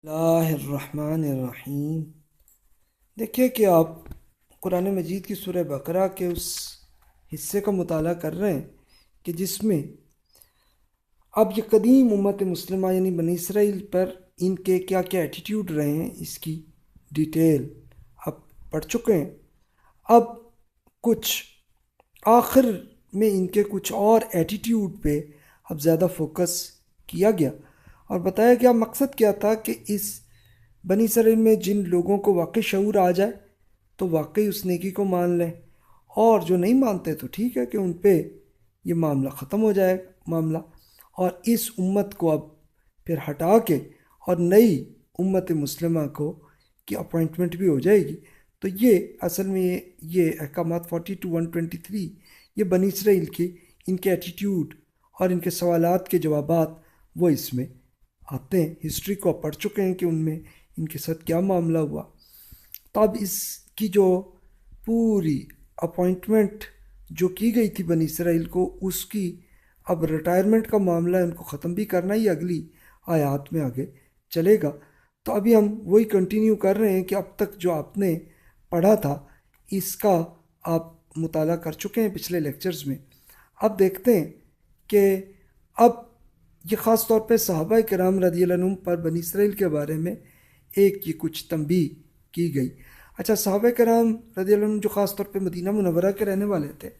اللہ الرحمن الرحیم۔ دیکھیے کہ آپ قرآن مجید کی سورہ بقرہ کے اس حصے کا مطالعہ کر رہے ہیں کہ جس میں اب یہ قدیم امت مسلمہ یعنی بنی اسرائیل پر ان کے کیا کیا ایٹیٹیوڈ رہے ہیں اس کی ڈیٹیل آپ پڑھ چکے ہیں۔ اب کچھ آخر میں ان کے کچھ اور ایٹیٹیوڈ پہ اب زیادہ فوکس کیا گیا اور بتایا گیا مقصد کیا تھا کہ اس بنی اسرائیل میں جن لوگوں کو واقعی شعور آ جائے تو واقعی اس نیکی کو مان لیں، اور جو نہیں مانتے تو ٹھیک ہے کہ ان پہ یہ معاملہ ختم ہو جائے معاملہ، اور اس امت کو اب پھر ہٹا کے اور نئی امت مسلمہ کو کی اپوائنٹمنٹ بھی ہو جائے گی۔ تو یہ اصل میں یہ احکامات 40 to 123 یہ بنی اسرائیل کی ان کے ایٹیٹیوڈ اور ان کے سوالات کے جوابات وہ اس میں آتے ہیں۔ ہسٹری کو آپ پڑھ چکے ہیں کہ ان میں ان کے ساتھ کیا معاملہ ہوا۔ تو اب اس کی جو پوری اپوائنٹمنٹ جو کی گئی تھی بنی اسرائیل کو، اس کی اب ریٹائرمنٹ کا معاملہ ان کو ختم بھی کرنا ہی اگلی آیات میں آگے چلے گا۔ تو ابھی ہم وہی کنٹینیو کر رہے ہیں کہ اب تک جو آپ نے پڑھا تھا اس کا آپ مطالعہ کر چکے ہیں پچھلے لیکچرز میں۔ اب دیکھتے ہیں کہ اب یہ خاص طور پہ صحابہ کرام رضی اللہ عنہم پر بنی اسرائیل کے بارے میں ایک یہ کچھ تنبیہ کی گئی۔ اچھا، صحابہ کرام رضی اللہ عنہم جو خاص طور پہ مدینہ منورہ کے رہنے والے تھے،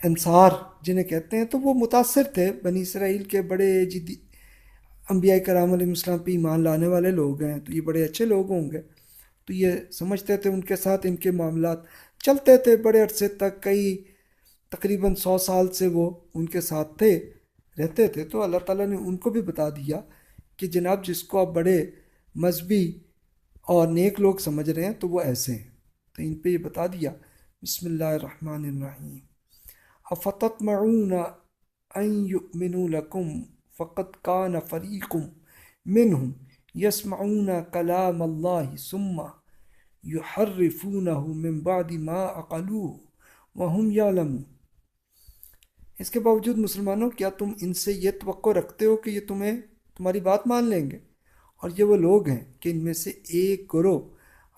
انصار جنہیں کہتے ہیں، تو وہ متاثر تھے بنی اسرائیل کے بڑے جدی انبیاء کرام علیہ السلام پہ ایمان لانے والے لوگ ہیں، تو یہ بڑے اچھے لوگ ہوں گے، تو یہ سمجھتے تھے ان کے ساتھ ان کے معاملات چلتے تھے بڑے عرصے تک، کئی تقریباً 100 سال سے وہ ان کے ساتھ تھے رہتے تھے۔ تو اللہ تعالیٰ نے ان کو بھی بتا دیا کہ جناب جس کو آپ بڑے مذہبی اور نیک لوگ سمجھ رہے ہیں تو وہ ایسے ہیں، تو ان پہ یہ بتا دیا۔ بسم اللہ الرحمن الرحیم۔ افتطمعون ان یؤمنوا لکم فقد کان فریق منہم یسمعون کلام اللہ ثم یحرفونہ من بعد ما عقلوہ وہم یعلمون۔ اس کے باوجود مسلمانوں، کیا تم ان سے یہ توقع رکھتے ہو کہ یہ تمہاری بات مان لیں گے؟ اور یہ وہ لوگ ہیں کہ ان میں سے ایک گروہ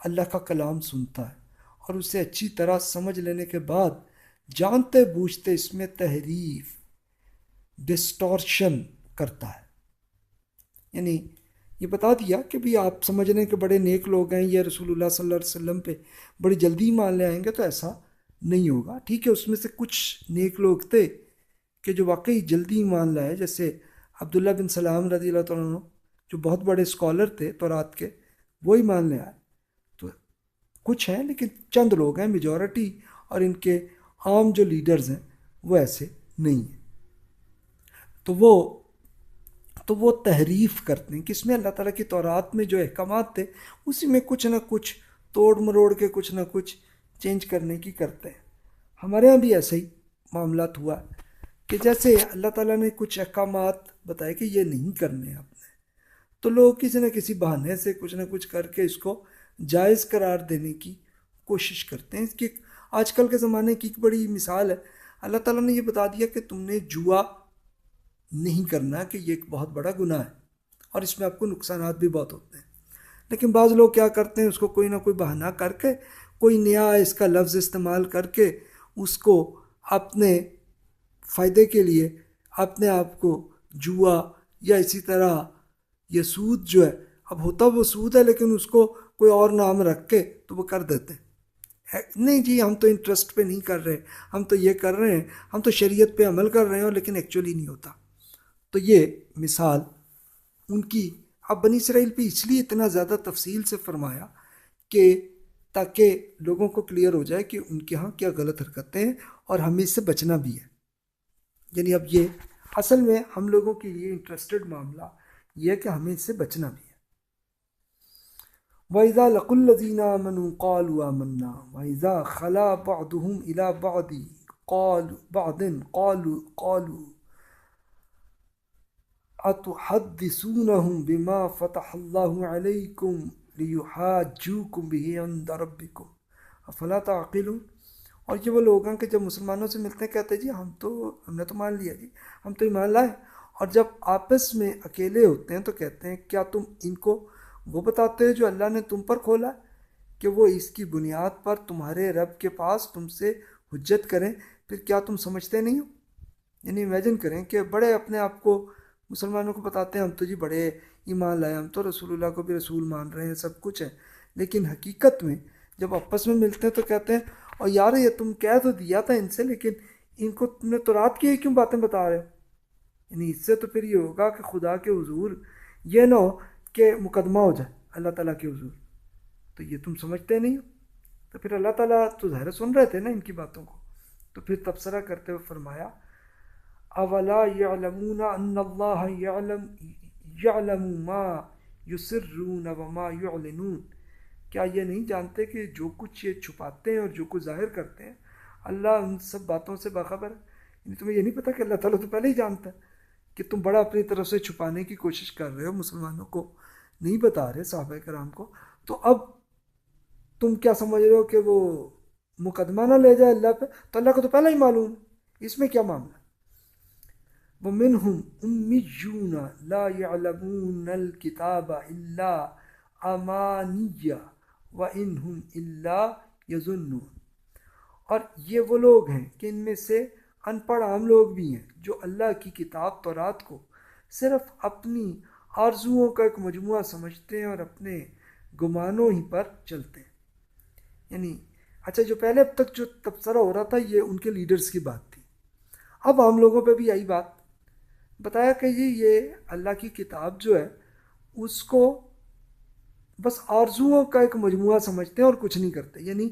اللہ کا کلام سنتا ہے اور اسے اچھی طرح سمجھ لینے کے بعد جانتے بوجھتے اس میں تحریف ڈسٹورشن کرتا ہے۔ یعنی یہ بتا دیا کہ بھی آپ سمجھنے کے بڑے نیک لوگ ہیں، یہ رسول اللہ صلی اللہ علیہ وسلم پہ بڑی جلدی مان لے آئیں گے، تو ایسا نہیں ہوگا۔ ٹھیک ہے، اس میں سے کچھ نیک لوگ تھے کہ جو واقعی جلدی مان لائے، جیسے عبداللہ بن سلام رضی اللہ تعالیٰ عنہ جو بہت بڑے اسکالر تھے تورات کے، وہی مان لے آئے۔ تو کچھ ہیں لیکن چند لوگ ہیں، میجورٹی اور ان کے عام جو لیڈرز ہیں وہ ایسے نہیں ہیں۔ تو وہ تحریف کرتے ہیں کہ اس میں اللہ تعالیٰ کی تورات میں جو احکامات تھے اسی میں کچھ نہ کچھ توڑ مروڑ کے کچھ نہ کچھ چینج کرنے کی کرتے ہیں۔ ہمارے ہاں بھی ایسے ہی معاملات ہوا ہے کہ جیسے اللہ تعالیٰ نے کچھ احکامات بتائے کہ یہ نہیں کرنے آپ نے، تو لوگ کسی نہ کسی بہانے سے کچھ نہ کچھ کر کے اس کو جائز قرار دینے کی کوشش کرتے ہیں۔ اس کی آج کل کے زمانے کی ایک بڑی مثال ہے، اللہ تعالیٰ نے یہ بتا دیا کہ تم نے جوا نہیں کرنا، کہ یہ ایک بہت بڑا گناہ ہے اور اس میں آپ کو نقصانات بھی بہت ہوتے ہیں، لیکن بعض لوگ کیا کرتے ہیں، اس کو کوئی نہ کوئی بہانہ کر کے، کوئی نیا اس کا لفظ استعمال کر کے اس کو اپنے فائدے کے لیے اپنے آپ کو جوا یا اسی طرح یہ سود جو ہے، اب ہوتا وہ سود ہے لیکن اس کو کوئی اور نام رکھ کے تو وہ کر دیتے ہیں۔ نہیں جی، ہم تو انٹرسٹ پہ نہیں کر رہے، ہم تو یہ کر رہے ہیں، ہم تو شریعت پہ عمل کر رہے ہیں، لیکن ایکچولی نہیں ہوتا۔ تو یہ مثال ان کی اب بنی اسرائیل پہ اس لیے اتنا زیادہ تفصیل سے فرمایا کہ تاکہ لوگوں کو کلیئر ہو جائے کہ ان کے ہاں کیا غلط حرکتیں ہیں اور ہمیں اس سے بچنا بھی ہے۔ یعنی اب یہ اصل میں ہم لوگوں کے لیے انٹرسٹڈ معاملہ یہ ہے کہ ہمیں اس سے بچنا بھی ہے۔ وَإِذَا لَقُوا الَّذِينَ آمَنُوا قَالُوا آمَنَّا وَإِذَا خَلَا بَعْضُهُمْ إِلَى بَعْضٍ قَالُوا أَتُحَدِّثُونَهُم بِمَا فَتَحَ اللَّهُ عَلَيْكُمْ لِيُحَاجُّوكُم بِهِ عِندَ رَبِّكُمْ أَفَلَا تَعْقِلُونَ۔ اور یہ وہ لوگ ہیں کہ جب مسلمانوں سے ملتے ہیں کہتے ہیں جی ہم نے تو مان لیا، جی ہم تو ایمان لائے، اور جب آپس میں اکیلے ہوتے ہیں تو کہتے ہیں کیا تم ان کو وہ بتاتے ہو جو اللہ نے تم پر کھولا کہ وہ اس کی بنیاد پر تمہارے رب کے پاس تم سے حجت کریں، پھر کیا تم سمجھتے نہیں ہو؟ یعنی امیجن کریں کہ بڑے اپنے آپ کو مسلمانوں کو بتاتے ہیں ہم تو جی بڑے ایمان لائے، ہم تو رسول اللہ کو بھی رسول مان رہے ہیں، سب کچھ ہے، لیکن حقیقت میں جب آپس میں ملتے ہیں تو کہتے ہیں اور یار یہ تم کہہ تو دیا تھا ان سے، لیکن ان کو تم نے تو رات کی ہی کیوں باتیں بتا رہے ہو؟ یعنی اس سے تو پھر یہ ہوگا کہ خدا کے حضور یہ نہ ہو کہ مقدمہ ہو جائے اللہ تعالیٰ کے حضور، تو یہ تم سمجھتے نہیں ہو۔ تو پھر اللہ تعالیٰ تو ظاہر سن رہے تھے نا ان کی باتوں کو، تو پھر تبصرہ کرتے ہوئے فرمایا اولا یعلمون ان اللہ یعلم ما یسرون وما یعلنون، کیا یہ نہیں جانتے کہ جو کچھ یہ چھپاتے ہیں اور جو کچھ ظاہر کرتے ہیں اللہ ان سب باتوں سے باخبر ہے؟ یعنی تمہیں یہ نہیں پتا کہ اللہ تعالیٰ تو پہلے ہی جانتا ہے کہ تم بڑا اپنی طرف سے چھپانے کی کوشش کر رہے ہو، مسلمانوں کو نہیں بتا رہے، صحابہ کرام کو، تو اب تم کیا سمجھ رہے ہو کہ وہ مقدمہ نہ لے جائے اللہ پہ؟ تو اللہ کو تو پہلے ہی معلوم ہے، اس میں کیا معاملہ؟ وَمِنْهُمْ أُمِّيُّونَ لَا يَعْلَمُونَ الْكِتَابَ إِلَّا أَمَانِيَّ وَإِنْهُمْ إِلَّا يَظُنُّونَ، اور یہ وہ لوگ ہیں کہ ان میں سے ان پڑھ عام لوگ بھی ہیں جو اللہ کی کتاب تورات کو صرف اپنی آرزوؤں کا ایک مجموعہ سمجھتے ہیں اور اپنے گمانوں ہی پر چلتے ہیں۔ یعنی اچھا جو پہلے اب تک جو تبصرہ ہو رہا تھا یہ ان کے لیڈرز کی بات تھی، اب عام لوگوں پہ بھی آئی بات، بتایا کہ یہ اللہ کی کتاب جو ہے اس کو بس آرزوؤں کا ایک مجموعہ سمجھتے ہیں اور کچھ نہیں کرتے، یعنی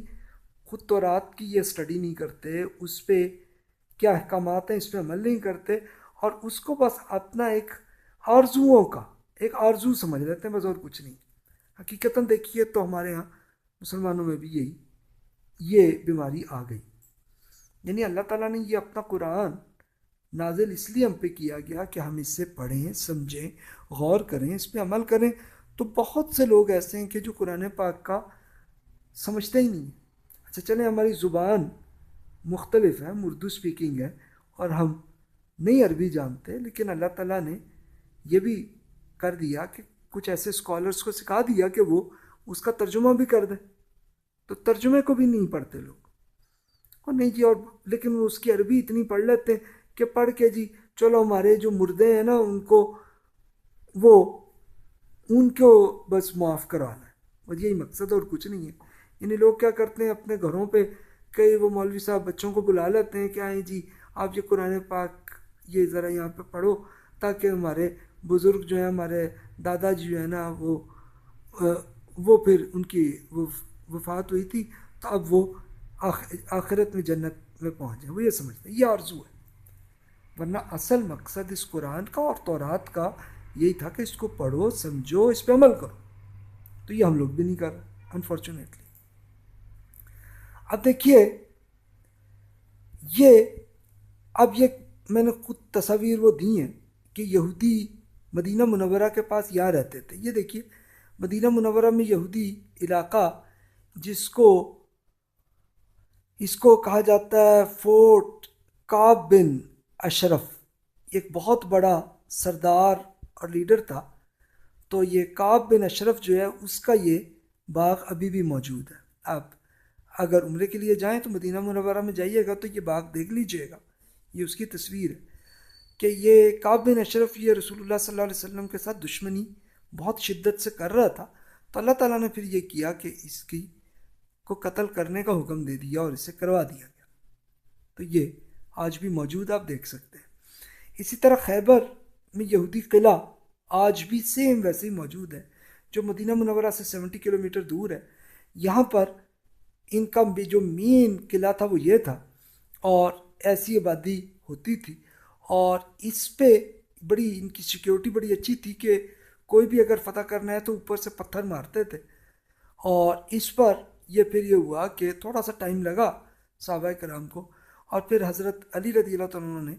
خود تورات کی یہ اسٹڈی نہیں کرتے، اس پہ کیا احکامات ہیں اس پہ عمل نہیں کرتے، اور اس کو بس اپنا ایک آرزوؤں کا ایک آرزو سمجھ لیتے ہیں بس، اور کچھ نہیں۔ حقیقتاً دیکھیے تو ہمارے ہاں مسلمانوں میں بھی یہ بیماری آ گئی، یعنی اللہ تعالیٰ نے یہ اپنا قرآن نازل اس لیے ہم پہ کیا گیا کہ ہم اس سے پڑھیں، سمجھیں، غور کریں، اس پہ عمل کریں، تو بہت سے لوگ ایسے ہیں کہ جو قرآن پاک کا سمجھتے ہی نہیں۔ اچھا چلیں ہماری زبان مختلف ہے، ہم اردو سپیکنگ ہے اور ہم نہیں عربی جانتے، لیکن اللہ تعالیٰ نے یہ بھی کر دیا کہ کچھ ایسے اسکالرس کو سکھا دیا کہ وہ اس کا ترجمہ بھی کر دیں، تو ترجمے کو بھی نہیں پڑھتے لوگ، اور نہیں جی، اور لیکن وہ اس کی عربی اتنی پڑھ لیتے ہیں کہ پڑھ کے جی چلو ہمارے جو مردے ہیں نا ان کو بس معاف کرانا ہے، اور یہی مقصد اور کچھ نہیں ہے۔ یعنی لوگ کیا کرتے ہیں اپنے گھروں پہ کئی وہ مولوی صاحب بچوں کو بلا لیتے ہیں کہ آئیں جی آپ یہ قرآن پاک یہ ذرا یہاں پہ پڑھو، تاکہ ہمارے بزرگ جو ہیں، ہمارے دادا جی جو ہیں نا وہ پھر ان کی وہ وفات ہوئی تھی تو اب وہ آخرت میں جنت میں پہنچ جائیں، وہ یہ سمجھتے ہیں، یہ آرزو ہے، ورنہ اصل مقصد اس قرآن کا اور تورات کا یہی تھا کہ اس کو پڑھو، سمجھو، اس پہ عمل کرو، تو یہ ہم لوگ بھی نہیں کر رہے انفارچونیٹلی۔ اب دیکھیے اب یہ میں نے خود تصاویر وہ دی ہیں کہ یہودی مدینہ منورہ کے پاس یہاں رہتے تھے، یہ دیکھیے مدینہ منورہ میں یہودی علاقہ اس کو کہا جاتا ہے فورٹ کعب بن اشرف، ایک بہت بڑا سردار اور لیڈر تھا، تو یہ کعب بن اشرف جو ہے اس کا یہ باغ ابھی بھی موجود ہے۔ آپ اگر عمرے کے لیے جائیں تو مدینہ منورہ میں جائیے گا تو یہ باغ دیکھ لیجئے گا، یہ اس کی تصویر ہے کہ یہ کعب بن اشرف یہ رسول اللہ صلی اللہ علیہ وسلم کے ساتھ دشمنی بہت شدت سے کر رہا تھا، تو اللہ تعالیٰ نے پھر یہ کیا کہ اس کی کو قتل کرنے کا حکم دے دیا اور اسے کروا دیا گیا، تو یہ آج بھی موجود آپ دیکھ سکتے ہیں۔ اسی طرح خیبر میں یہودی قلعہ آج بھی سیم ویسے ہی موجود ہے، جو مدینہ منورہ سے 70 کلومیٹر دور ہے۔ یہاں پر ان کا جو مین قلعہ تھا وہ یہ تھا، اور ایسی آبادی ہوتی تھی، اور اس پہ بڑی ان کی سیکیورٹی بڑی اچھی تھی کہ کوئی بھی اگر فتح کرنا ہے تو اوپر سے پتھر مارتے تھے، اور اس پر یہ ہوا کہ تھوڑا سا ٹائم لگا صحابہ کرام کو، اور پھر حضرت علی رضی اللہ عنہ نے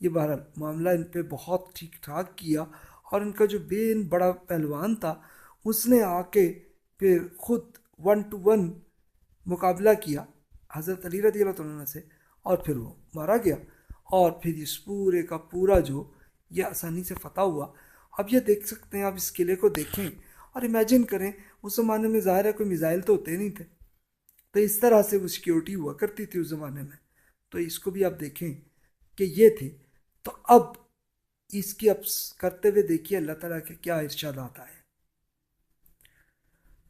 یہ بہرحال معاملہ ان پہ بہت ٹھیک ٹھاک کیا، اور ان کا جو بڑا پہلوان تھا اس نے آ کے پھر خود 1 to 1 مقابلہ کیا حضرت علی رضی اللہ عنہ سے، اور پھر وہ مارا گیا، اور پھر اس پورے کا پورا جو یہ آسانی سے فتح ہوا۔ اب یہ دیکھ سکتے ہیں، آپ اس قلعے کو دیکھیں اور امیجن کریں، اس زمانے میں ظاہر ہے کوئی میزائل تو ہوتے نہیں تھے، تو اس طرح سے وہ سیکیورٹی ہوا کرتی تھی اس زمانے میں۔ تو اس کو بھی آپ دیکھیں کہ یہ تھی۔ تو اب اس کی اب کرتے ہوئے دیکھیے اللہ تعالیٰ کے کیا ارشادات آئے۔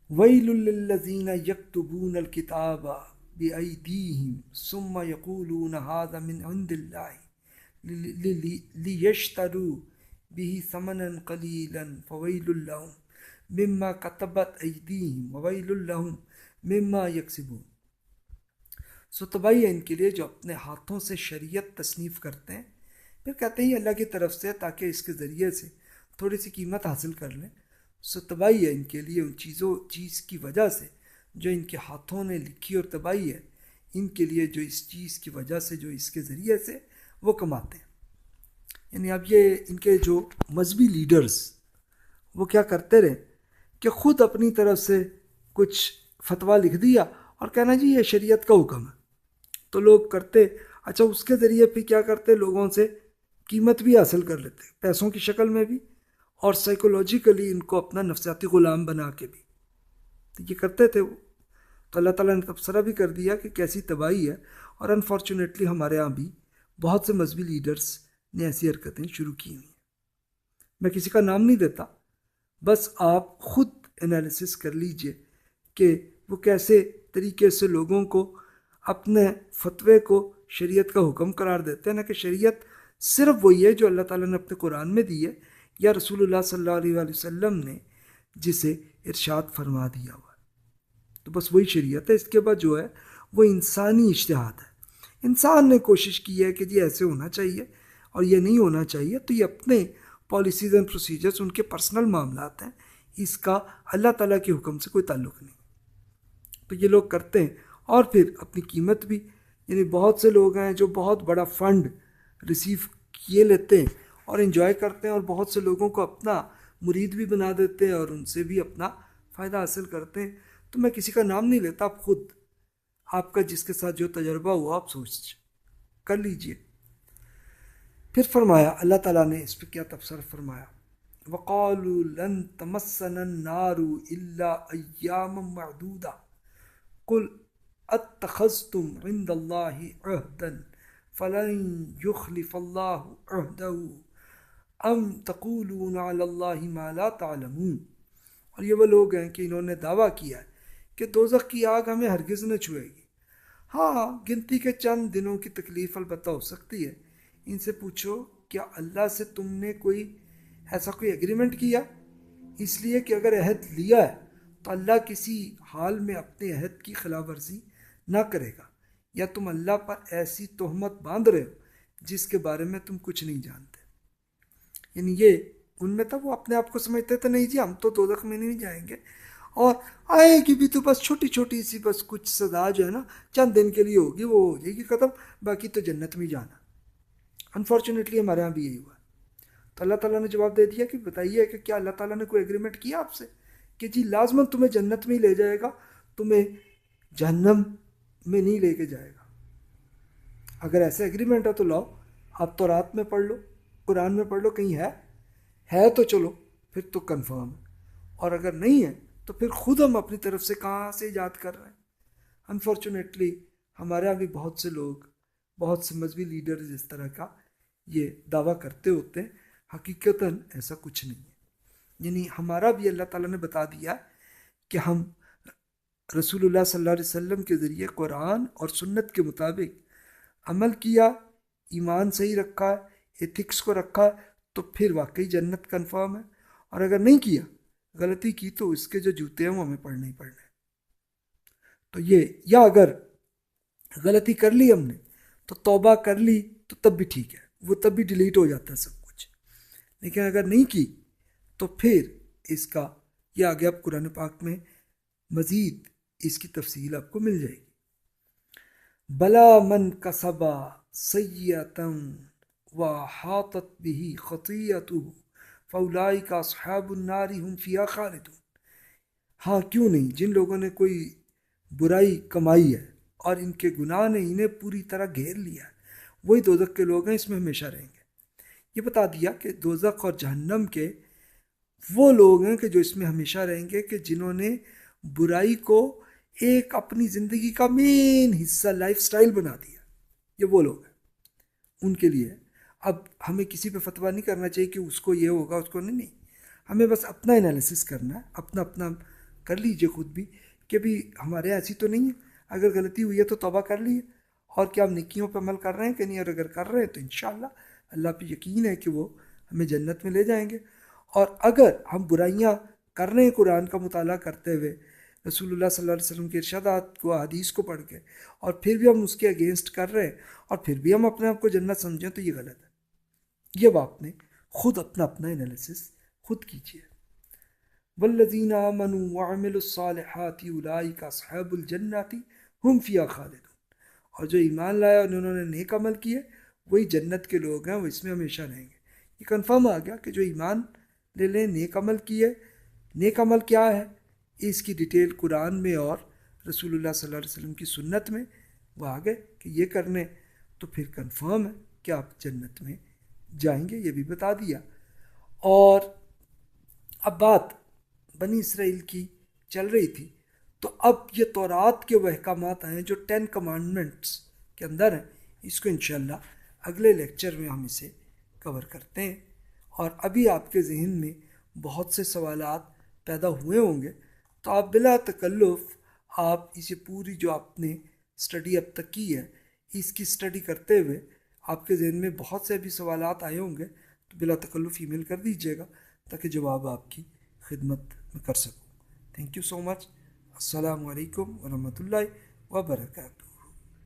وَيْلٌ لِّلَّذِينَ يَكْتُبُونَ الْكِتَابَ بِأَيْدِيهِمْ ثُمَّ يَقُولُونَ هَٰذَا مِنْ عِندِ اللَّهِ لِيَشْتَرُوا بِهِ ثَمَنًا قَلِيلًا فَوَيْلٌ لَّهُم مِّمَّا كَتَبَتْ أَيْدِيهِمْ وَوَيْلٌ لَّهُم مِّمَّا يَكْسِبُونَ۔ سو تباہی ہے ان کے لیے جو اپنے ہاتھوں سے شریعت تصنیف کرتے ہیں، پھر کہتے ہیں اللہ کی طرف سے تاکہ اس کے ذریعے سے تھوڑی سی قیمت حاصل کر لیں۔ سو تباہی ہے ان کے لیے ان چیز کی وجہ سے جو ان کے ہاتھوں نے لکھی، اور تباہی ہے ان کے لیے جو اس چیز کی وجہ سے جو اس کے ذریعے سے وہ کماتے ہیں۔ یعنی اب یہ ان کے جو مذہبی لیڈرز وہ کیا کرتے رہے کہ خود اپنی طرف سے کچھ فتویٰ لکھ دیا اور کہنا جی یہ شریعت کا حکم ہے، تو لوگ کرتے، اچھا اس کے ذریعے پھر کیا کرتے، لوگوں سے قیمت بھی حاصل کر لیتے، پیسوں کی شکل میں بھی، اور سائیکولوجیکلی ان کو اپنا نفسیاتی غلام بنا کے بھی، تو یہ کرتے تھے وہ۔ تو اللہ تعالیٰ نے تبصرہ بھی کر دیا کہ کیسی تباہی ہے، اور انفارچونیٹلی ہمارے ہاں بھی بہت سے مذہبی لیڈرز نے ایسی حرکتیں شروع کی ہوئی ہیں۔ میں کسی کا نام نہیں دیتا، بس آپ خود انالیسس کر لیجئے کہ وہ کیسے طریقے سے لوگوں کو اپنے فتوے کو شریعت کا حکم قرار دیتے ہیں، نہ کہ شریعت صرف وہی ہے جو اللہ تعالیٰ نے اپنے قرآن میں دی ہے یا رسول اللہ صلی اللہ علیہ وآلہ وسلم نے جسے ارشاد فرما دیا ہوا ہے، تو بس وہی شریعت ہے۔ اس کے بعد جو ہے وہ انسانی اجتہاد ہے، انسان نے کوشش کی ہے کہ جی ایسے ہونا چاہیے اور یہ نہیں ہونا چاہیے، تو یہ اپنے پالیسیز اینڈ پروسیجرز ان کے پرسنل معاملات ہیں، اس کا اللہ تعالیٰ کے حکم سے کوئی تعلق نہیں۔ تو یہ لوگ کرتے ہیں اور پھر اپنی قیمت بھی، یعنی بہت سے لوگ ہیں جو بہت بڑا فنڈ ریسیو کیے لیتے ہیں اور انجوائے کرتے ہیں، اور بہت سے لوگوں کو اپنا مرید بھی بنا دیتے ہیں اور ان سے بھی اپنا فائدہ حاصل کرتے ہیں۔ تو میں کسی کا نام نہیں لیتا، آپ خود آپ کا جس کے ساتھ جو تجربہ ہوا آپ سوچ کر لیجئے۔ پھر فرمایا اللہ تعالیٰ نے اس پہ کیا تبصرہ فرمایا، وَقَالُوا لَن تَمَسَّنَا النَّارُ إِلَّا أَيَّامًا مَعْدُودَةً قُلْ اتَّخَذْتُمْ عِندَ اللَّهِ عَهْدًا فَلَن يُخْلِفَ اللَّهُ عَهْدَهُ أَمْ تَقُولُونَ عَلَى اللَّهِ مَا لَا تَعْلَمُونَ۔ اور یہ وہ لوگ ہیں کہ انہوں نے دعویٰ کیا ہے کہ دوزخ کی آگ ہمیں ہرگز نہ چھوئے گی۔ ہاں، گنتی کے چند دنوں کی تکلیف البتہ ہو سکتی ہے۔ ان سے پوچھو کیا اللہ سے تم نے ایسا کوئی ایگریمنٹ کیا؟ اس لیے کہ اگر عہد لیا ہے تو اللہ کسی حال میں اپنے عہد کی خلاف ورزی نہ کرے گا، یا تم اللہ پر ایسی تہمت باندھ رہے ہو جس کے بارے میں تم کچھ نہیں جانتے۔ یعنی یہ ان میں تھا، وہ اپنے آپ کو سمجھتے تھے نہیں جی ہم تو دوزخ میں نہیں جائیں گے، اور آئے گی بھی تو بس چھوٹی چھوٹی سی بس کچھ سزا جو ہے نا چند دن کے لیے ہوگی، وہ ہو جائے گی ختم، باقی تو جنت میں جانا۔ انفارچونیٹلی ہمارے یہاں بھی یہی ہوا۔ تو اللہ تعالیٰ نے جواب دے دیا کہ بتائیے کہ کیا اللہ تعالیٰ نے کوئی ایگریمنٹ کیا آپ سے کہ جی لازماً تمہیں جنت میں ہی لے جائے گا، تمہیں جہنم میں نہیں لے کے جائے گا؟ اگر ایسا ایگریمنٹ ہے تو لاؤ، آپ تو رات میں پڑھ لو، قرآن میں پڑھ لو، کہیں ہے تو چلو پھر تو کنفرم ہے، اور اگر نہیں ہے تو پھر خود ہم اپنی طرف سے کہاں سے ایجاد کر رہے ہیں۔ انفارچونیٹلی ہمارے یہاں بھی بہت سے لوگ، بہت سے مذہبی لیڈرز اس طرح کا یہ دعویٰ کرتے ہوتے ہیں، حقیقتاً ایسا کچھ نہیں ہے۔ یعنی ہمارا بھی اللہ تعالیٰ نے بتا دیا کہ ہم رسول اللہ صلی اللہ علیہ وسلم کے ذریعے قرآن اور سنت کے مطابق عمل کیا، ایمان صحیح رکھا ہے، ایتھکس کو رکھا، تو پھر واقعی جنت کنفرم ہے، اور اگر نہیں کیا، غلطی کی، تو اس کے جو جوتے ہیں وہ ہمیں پڑھنے ہی پڑھنے ہیں۔ تو یہ، یا اگر غلطی کر لی ہم نے تو توبہ کر لی تو تب بھی ٹھیک ہے، وہ تب بھی ڈیلیٹ ہو جاتا ہے سب کچھ، لیکن اگر نہیں کی تو پھر اس کا یہ آگے اب قرآن پاک میں مزید اس کی تفصیل آپ کو مل جائے گی۔ بلا من کسبا سیئۃ وحاطت به خطیئتہ فاولئک اصحاب النار هم فیہا خالدون۔ ہاں کیوں نہیں، جن لوگوں نے کوئی برائی کمائی ہے اور ان کے گناہ نے انہیں پوری طرح گھیر لیا ہے، وہی دوزخ کے لوگ ہیں، اس میں ہمیشہ رہیں گے۔ یہ بتا دیا کہ دوزخ اور جہنم کے وہ لوگ ہیں کہ جو اس میں ہمیشہ رہیں گے، کہ جنہوں نے برائی کو ایک اپنی زندگی کا مین حصہ، لائف سٹائل بنا دیا. یہ وہ لوگ ہیں، ان کے لیے. اب ہمیں کسی پہ فتویٰ نہیں کرنا چاہیے کہ اس کو یہ ہوگا، اس کو نہیں. ہمیں بس اپنا انالیسس کرنا ہے، اپنا کر لیجئے خود بھی کہ بھی ہمارے ایسی تو نہیں ہے. اگر غلطی ہوئی ہے تو توبہ کر لیے، اور کیا ہم نیکیوں پہ عمل کر رہے ہیں کہ نہیں، اور اگر کر رہے ہیں تو انشاءاللہ اللہ پہ یقین ہے کہ وہ ہمیں جنت میں لے جائیں گے. اور اگر ہم برائیاں کر رہے ہیں قرآن کا مطالعہ کرتے ہوئے، رسول اللہ صلی اللہ علیہ وسلم کے ارشادات کو، حدیث کو پڑھ کے، اور پھر بھی ہم اس کے اگینسٹ کر رہے ہیں، اور پھر بھی ہم اپنے آپ کو جنت سمجھیں، تو یہ غلط ہے. یہ آپ نے خود اپنا انالیسس خود کیجیے. والذین آمنوا وعملوا الصالحات اولئک اصحاب الجنات هم فیہا خالدون. اور جو ایمان لایا اور انہوں نے نیک عمل کیے، وہی جنت کے لوگ ہیں، وہ اس میں ہمیشہ رہیں گے. یہ کنفرم آ گیا کہ جو ایمان لے لیں، نیک عمل کیے. نیک عمل کیا ہے، اس کی ڈیٹیل قرآن میں اور رسول اللہ صلی اللہ علیہ وسلم کی سنت میں وہ آ گئے کہ یہ کرنے، تو پھر کنفرم ہے کہ آپ جنت میں جائیں گے. یہ بھی بتا دیا. اور اب بات بنی اسرائیل کی چل رہی تھی، تو اب یہ تورات کے وہ احکامات آئے ہیں جو 10 کمانڈمنٹس کے اندر ہیں. اس کو انشاءاللہ اگلے لیکچر میں ہم اسے کور کرتے ہیں. اور ابھی آپ کے ذہن میں بہت سے سوالات پیدا ہوئے ہوں گے، تو آپ بلا تکلف آپ اسے پوری جو آپ نے اسٹڈی اب تک کی ہے، اس کی اسٹڈی کرتے ہوئے آپ کے ذہن میں بہت سے بھی سوالات آئے ہوں گے، تو بلا تکلف ای میل کر دیجیے گا تاکہ جواب آپ کی خدمت میں کر سکوں. تھینک یو سو مچ. السلام علیکم ورحمۃ اللہ وبرکاتہ.